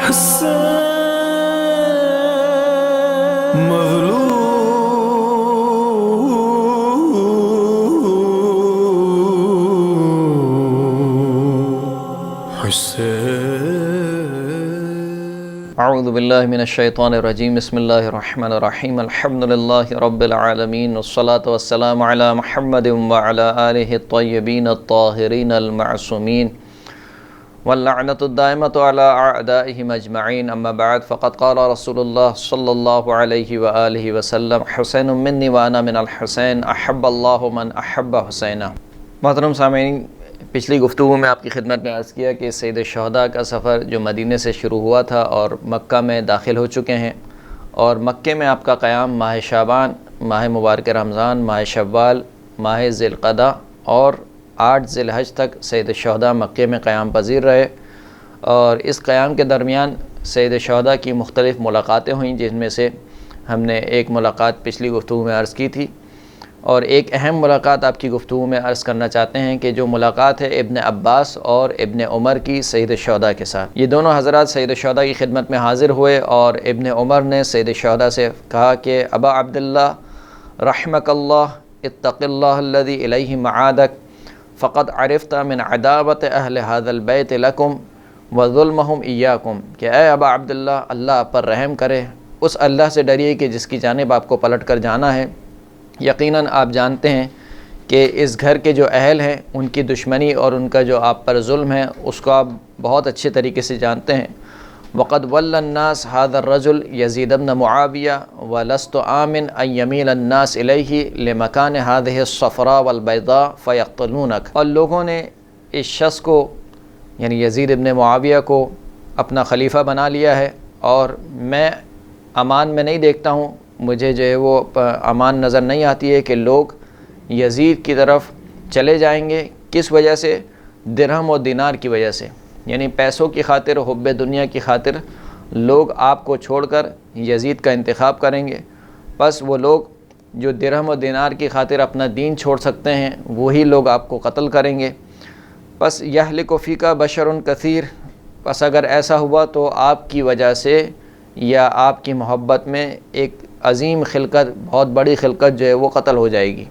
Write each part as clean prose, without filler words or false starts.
اعوذ باللہ من الشیطان الرجیم بسم اللہ الرحمن الرحیم الحمد للہ رب العالمین والصلاة والسلام علی محمد وعلی آلہ الطیبین الطاہرین المعصومین واللعنۃ الدائمۃ علی اعدائہم اجمعین اما بعد فقد قال رسول اللہ صلی اللہ علیہ وآلہ وسلم حسین منی وانا من الحسین احب اللہ من احب حسینہ۔ محترم سامعین، پچھلی گفتگو میں آپ کی خدمت میں عرض کیا کہ سید الشہداء کا سفر جو مدینے سے شروع ہوا تھا اور مکہ میں داخل ہو چکے ہیں، اور مکے میں آپ کا قیام ماہ شعبان، ماہ مبارک رمضان، ماہ شوال، ماہ ذی القعدہ اور 8 ذی الحج تک سید الشہداء مکے میں قیام پذیر رہے، اور اس قیام کے درمیان سید الشہداء کی مختلف ملاقاتیں ہوئیں، جن میں سے ہم نے ایک ملاقات پچھلی گفتگو میں عرض کی تھی، اور ایک اہم ملاقات آپ کی گفتگو میں عرض کرنا چاہتے ہیں کہ جو ملاقات ہے ابن عباس اور ابن عمر کی سید الشہداء کے ساتھ۔ یہ دونوں حضرات سید الشہداء کی خدمت میں حاضر ہوئے، اور ابن عمر نے سید الشہداء سے کہا کہ ابا عبداللہ رحمک اللہ اتق اللہ الذی الیہ معادک فقد عرفت من عداوت اہل ھذا البیت لکم وظلمہم ایاکم، کہ اے ابا عبداللہ، اللہ آپ پر رحم کرے، اس اللہ سے ڈریے کہ جس کی جانب آپ کو پلٹ کر جانا ہے۔ یقیناً آپ جانتے ہیں کہ اس گھر کے جو اہل ہیں ان کی دشمنی اور ان کا جو آپ پر ظلم ہے اس کو آپ بہت اچھے طریقے سے جانتے ہیں۔ وقد ول الناس هذا الرجل یزید بن معاویہ ولست آمن ان یمیل الناس الیہ لمکان هذه الصفراء والبیضاء فیقتلونک، اور لوگوں نے اس شخص کو یعنی یزید بن معاویہ کو اپنا خلیفہ بنا لیا ہے، اور میں امان میں نہیں دیکھتا ہوں، مجھے جو ہے وہ امان نظر نہیں آتی ہے کہ لوگ یزید کی طرف چلے جائیں گے۔ کس وجہ سے؟ درہم و دینار کی وجہ سے، یعنی پیسوں کی خاطر، حب دنیا کی خاطر لوگ آپ کو چھوڑ کر یزید کا انتخاب کریں گے۔ بس وہ لوگ جو درہم و دینار کی خاطر اپنا دین چھوڑ سکتے ہیں وہی لوگ آپ کو قتل کریں گے۔ بس یہلک فیک بشر کثیر، بس اگر ایسا ہوا تو آپ کی وجہ سے یا آپ کی محبت میں ایک عظیم خلقت، بہت بڑی خلقت جو ہے وہ قتل ہو جائے گی۔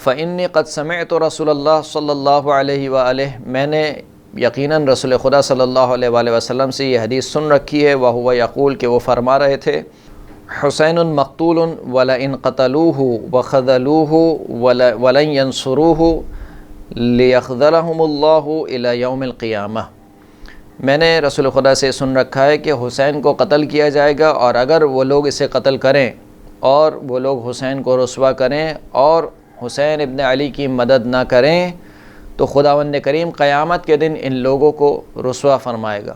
فإنی قد سمعت رسول اللہ صلی اللہ علیہ وآلہ، میں نے یقیناً رسول خدا صلی اللہ علیہ وآلہ وسلم سے یہ حدیث سن رکھی ہے، وہو یقول، کہ وہ فرما رہے تھے حسین مقتول ولئن قتلوہ وخذلوہ ولن ینصروہ لیخذلہم اللہ الی یوم القیامہ۔ میں نے رسول خدا سے سن رکھا ہے کہ حسین کو قتل کیا جائے گا، اور اگر وہ لوگ اسے قتل کریں اور وہ لوگ حسین کو رسوا کریں اور حسین ابن علی کی مدد نہ کریں تو خداوند کریم قیامت کے دن ان لوگوں کو رسوا فرمائے گا۔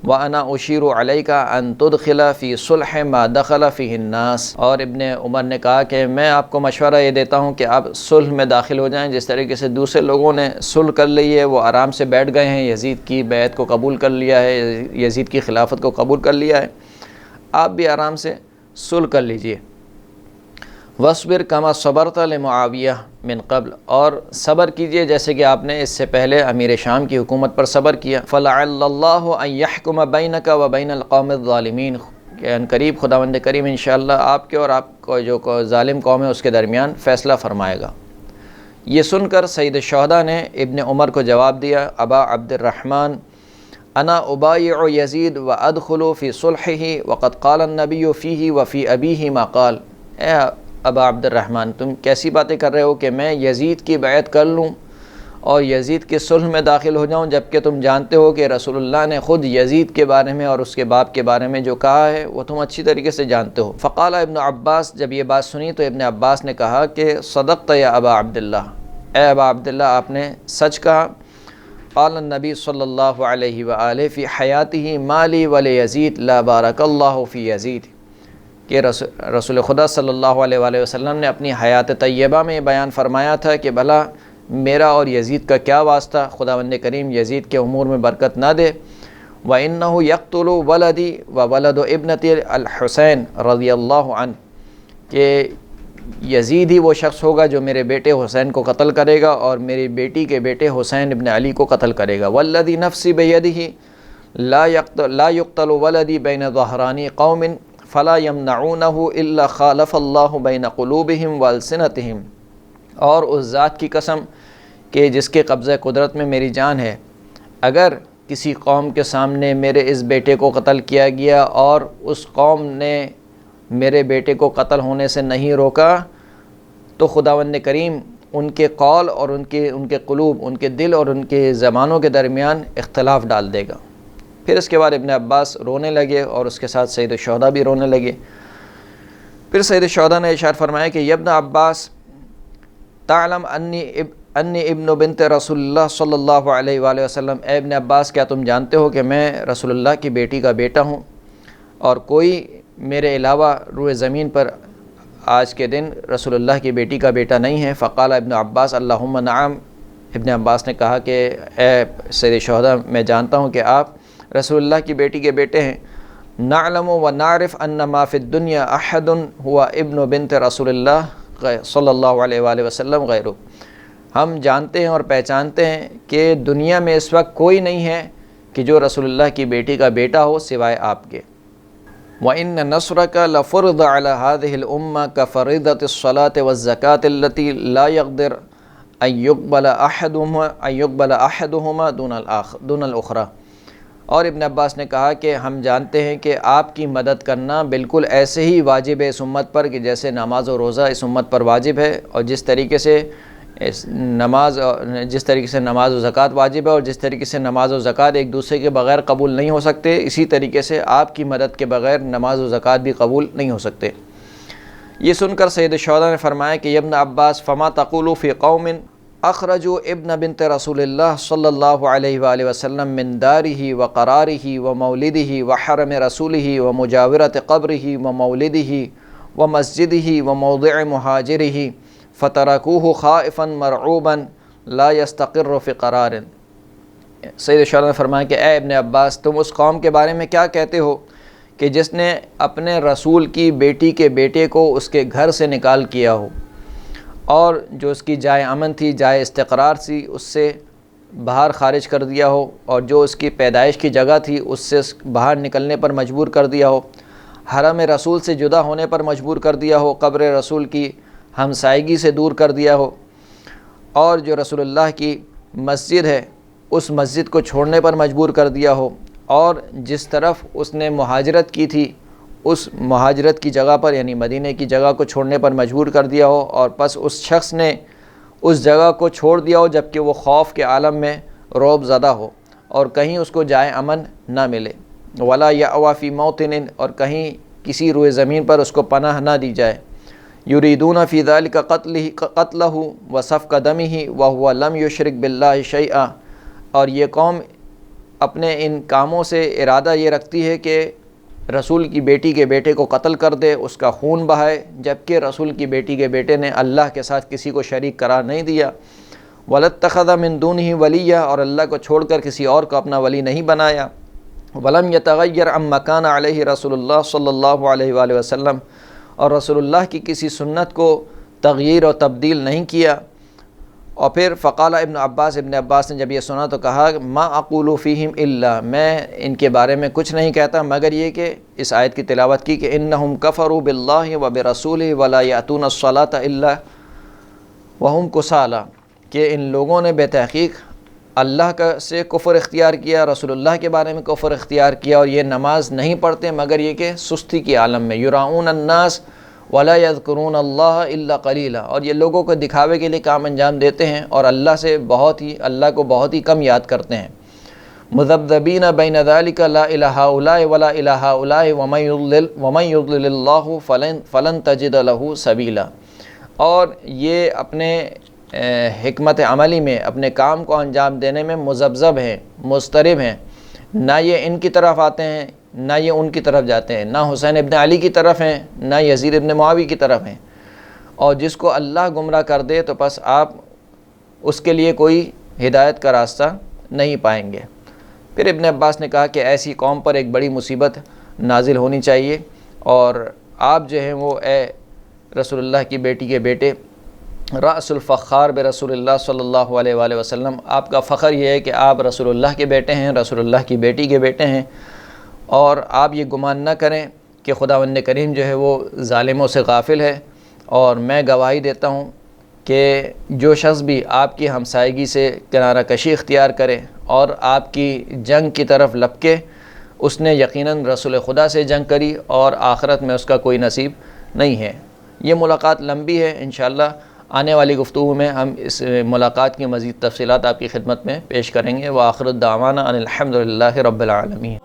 وَأَنَا أُشِيرُ عَلَيْكَ أَن تُدْخِلَ فِي صُلْحٍ مَا دَخَلَ فِيهِ النَّاسِ، اور ابن عمر نے کہا کہ میں آپ کو مشورہ یہ دیتا ہوں کہ آپ صلح میں داخل ہو جائیں، جس طریقے سے دوسرے لوگوں نے صلح کر لی ہے، وہ آرام سے بیٹھ گئے ہیں، یزید کی بیعت کو قبول کر لیا ہے، یزید کی خلافت کو قبول کر لیا ہے، آپ بھی آرام سے صلح کر لیجئے۔ وَاصْبِرْ كَمَا صَبَرْتَ لِمُعَاوِيَةَ مِن قبل، اور صبر کیجئے جیسے کہ آپ نے اس سے پہلے امیر شام کی حکومت پر صبر کیا۔ فَلَعَلَّ اللَّهُ أَن يَحْكُمَ بَيْنَكَ وَبَيْنَ الْقَوْمِ الظَّالِمِينَ، کہ ان قریب خداوند کریم انشاءاللہ آپ کے اور آپ کو جو ظالم قوم ہے اس کے درمیان فیصلہ فرمائے گا۔ یہ سن کر سید الشہداء نے ابن عمر کو جواب دیا، ابا عبد الرحمن انا ابایع یزید وادخل فی صلحہ وقد قال النبی فیہ وفی ابیہ ما قال، اے ابا عبد الرحمن، تم کیسی باتیں کر رہے ہو کہ میں یزید کی بیعت کر لوں اور یزید کے صلح میں داخل ہو جاؤں، جبکہ تم جانتے ہو کہ رسول اللہ نے خود یزید کے بارے میں اور اس کے باپ کے بارے میں جو کہا ہے وہ تم اچھی طریقے سے جانتے ہو۔ فقال ابن عباس، جب یہ بات سنی تو ابن عباس نے کہا کہ صدقت یا ابا عبداللہ، اے ابا عبداللہ آپ نے سچ کہا۔ قال النبی صلی اللہ علیہ وآلہ فی حیاتہ مالی ولیزید لا بارک اللہ فی یزید، کہ رسول خدا صلی اللہ علیہ وآلہ وسلم نے اپنی حیات طیبہ میں بیان فرمایا تھا کہ بھلا میرا اور یزید کا کیا واسطہ، خداوند کریم یزید کے امور میں برکت نہ دے۔ وَإِنَّهُ يَقْتُلُ وَلَدِي وَوَلَدُ ابْنَتِ الحسین رضی اللہ عنہ، کہ یزید ہی وہ شخص ہوگا جو میرے بیٹے حسین کو قتل کرے گا اور میری بیٹی کے بیٹے حسین ابن علی کو قتل کرے گا۔ وَالَّذِي نَفْسِي بِيَدِهِ، لا يقتل ولدی بین ظہرانی قوم فلا یمنعونہ الا خالف اللہ بین قلوبہم والسنتہم، اور اس ذات کی قسم کہ جس کے قبضہ قدرت میں میری جان ہے، اگر کسی قوم کے سامنے میرے اس بیٹے کو قتل کیا گیا اور اس قوم نے میرے بیٹے کو قتل ہونے سے نہیں روکا، تو خداوند کریم ان کے قول اور ان کے قلوب، ان کے دل اور ان کے زبانوں کے درمیان اختلاف ڈال دے گا۔ پھر اس کے بعد ابن عباس رونے لگے اور اس کے ساتھ سید الشہداء بھی رونے لگے۔ پھر سید الشہداء نے ارشاد فرمایا کہ یا ابن عباس تعلم انی ابن بنت رسول اللہ صلی اللہ علیہ وآلہ وسلم، اے ابن عباس کیا تم جانتے ہو کہ میں رسول اللہ کی بیٹی کا بیٹا ہوں، اور کوئی میرے علاوہ روئے زمین پر آج کے دن رسول اللہ کی بیٹی کا بیٹا نہیں ہے۔ فقال ابن عباس اللہم نعم، ابن عباس نے کہا کہ اے سید الشہداء میں جانتا ہوں کہ آپ رسول اللہ کی بیٹی کے بیٹے ہیں۔ نعلم و نعرف ان ما فی الدنیا احد ہوا ابن بنت رسول اللہ صلی اللہ علیہ وآلہ وسلم غیرہ، ہم جانتے ہیں اور پہچانتے ہیں کہ دنیا میں اس وقت کوئی نہیں ہے کہ جو رسول اللہ کی بیٹی کا بیٹا ہو سوائے آپ کے۔ وَإِنَّ نَصْرَكَ لَفُرِضَ عَلَى هَذِهِ الْأُمَّةِ كَفَرِيضَةِ الصَّلَاةِ وَالزَّكَاةِ الَّتِي لَا يَقْدِرُ أَن يُقْبَلَ أَحَدُهُمَا دُونَ الْأُخْرَى۔ اور ابن عباس نے کہا کہ ہم جانتے ہیں کہ آپ کی مدد کرنا بالکل ایسے ہی واجب ہے اس امت پر کہ جیسے نماز و روزہ اس امت پر واجب ہے، اور جس طریقے سے نماز و زکوٰۃ واجب ہے، اور جس طریقے سے نماز و زکوٰۃ ایک دوسرے کے بغیر قبول نہیں ہو سکتے، اسی طریقے سے آپ کی مدد کے بغیر نماز و زکوٰۃ بھی قبول نہیں ہو سکتے۔ یہ سن کر سید الشہداء نے فرمایا کہ ابن عباس فما تقول فی قوم اخرجوا ابن بنت رسول اللہ صلی اللہ علیہ وآلہ وسلم من دارہ وقرارہ ومولدہ وحرم رسولہ ومجاورۃ قبرہ ومولدہ ومسجدہ وموضع مہاجرہ فترکوہ خائفا مرعوبا لا یستقر فی قرار۔ سید الشہداء نے فرمایا کہ اے ابن عباس تم اس قوم کے بارے میں کیا کہتے ہو کہ جس نے اپنے رسول کی بیٹی کے بیٹے کو اس کے گھر سے نکال کیا ہو، اور جو اس کی جائے امن تھی، جائے استقرار تھی، اس سے باہر خارج کر دیا ہو، اور جو اس کی پیدائش کی جگہ تھی اس سے باہر نکلنے پر مجبور کر دیا ہو، حرم رسول سے جدا ہونے پر مجبور کر دیا ہو، قبر رسول کی ہمسائیگی سے دور کر دیا ہو، اور جو رسول اللہ کی مسجد ہے اس مسجد کو چھوڑنے پر مجبور کر دیا ہو، اور جس طرف اس نے مہاجرت کی تھی اس مہاجرت کی جگہ پر یعنی مدینہ کی جگہ کو چھوڑنے پر مجبور کر دیا ہو، اور پس اس شخص نے اس جگہ کو چھوڑ دیا ہو جبکہ وہ خوف کے عالم میں رعب زدہ ہو، اور کہیں اس کو جائے امن نہ ملے، ولا یأوی فی موطن، اور کہیں کسی روئے زمین پر اس کو پناہ نہ دی جائے، یریدون فی ذلک قتلہ وسفک دمہ وہو لم یشرک باللہ شیئا، اور یہ قوم اپنے ان کاموں سے ارادہ یہ رکھتی ہے کہ رسول کی بیٹی کے بیٹے کو قتل کر دے، اس کا خون بہائے، جبکہ رسول کی بیٹی کے بیٹے نے اللہ کے ساتھ کسی کو شریک قرار نہیں دیا، وَلَاتَّخَذَ مِن دُونِهِ وَلِيًّا، اور اللہ کو چھوڑ کر کسی اور کو اپنا ولی نہیں بنایا، وَلَمْ يَتَغَيَّرْ عَمَّا كَانَ عَلَيْهِ رسول اللہ صلی اللہ علیہ وآلہ وسلم، اور رسول اللہ کی کسی سنت کو تغییر اور تبدیل نہیں کیا۔ اور پھر فقال ابن عباس نے جب یہ سنا تو کہا ما اقول فیہم الا، میں ان کے بارے میں کچھ نہیں کہتا مگر یہ کہ اس آیت کی تلاوت کی کہ انہم کفروا باللہ وبرسولہ ولا یأتون الصلاۃ الا وہم کسالى، کہ ان لوگوں نے بے تحقیق اللہ سے کفر اختیار کیا، رسول اللہ کے بارے میں کفر اختیار کیا، اور یہ نماز نہیں پڑھتے مگر یہ کہ سستی کے عالم میں، یراؤون الناس ولا یذکرون اللہ الا قلیلا، اور یہ لوگوں کو دکھاوے کے لیے کام انجام دیتے ہیں اور اللہ کو بہت ہی کم یاد کرتے ہیں۔ مذبذبین بین ذلک لا الہ ہؤلاء ولا الہ ہؤلاء ومن یضلل اللہ فلن تجد لہ سبیلا، اور یہ اپنے حکمت عملی میں اپنے کام کو انجام دینے میں مذبذب ہیں، مضطرب ہیں، نہ یہ ان کی طرف آتے ہیں نہ یہ ان کی طرف جاتے ہیں، نہ حسین ابن علی کی طرف ہیں نہ یزید ابن معاویہ کی طرف ہیں، اور جس کو اللہ گمراہ کر دے تو پس آپ اس کے لیے کوئی ہدایت کا راستہ نہیں پائیں گے۔ پھر ابن عباس نے کہا کہ ایسی قوم پر ایک بڑی مصیبت نازل ہونی چاہیے، اور آپ جو ہیں وہ اے رسول اللہ کی بیٹی کے بیٹے رأس الفخار برسول اللہ صلی اللہ علیہ وآلہ وسلم، آپ کا فخر یہ ہے کہ آپ رسول اللہ کے بیٹے ہیں، رسول اللہ کی بیٹی کے بیٹے ہیں، اور آپ یہ گمان نہ کریں کہ خداوند کریم جو ہے وہ ظالموں سے غافل ہے۔ اور میں گواہی دیتا ہوں کہ جو شخص بھی آپ کی ہمسائیگی سے کنارہ کشی اختیار کرے اور آپ کی جنگ کی طرف لپکے، اس نے یقیناً رسول خدا سے جنگ کری اور آخرت میں اس کا کوئی نصیب نہیں ہے۔ یہ ملاقات لمبی ہے، انشاءاللہ آنے والی گفتگو میں ہم اس ملاقات کی مزید تفصیلات آپ کی خدمت میں پیش کریں گے۔ وآخر الدعوانا ان الحمد للہ رب العالمین۔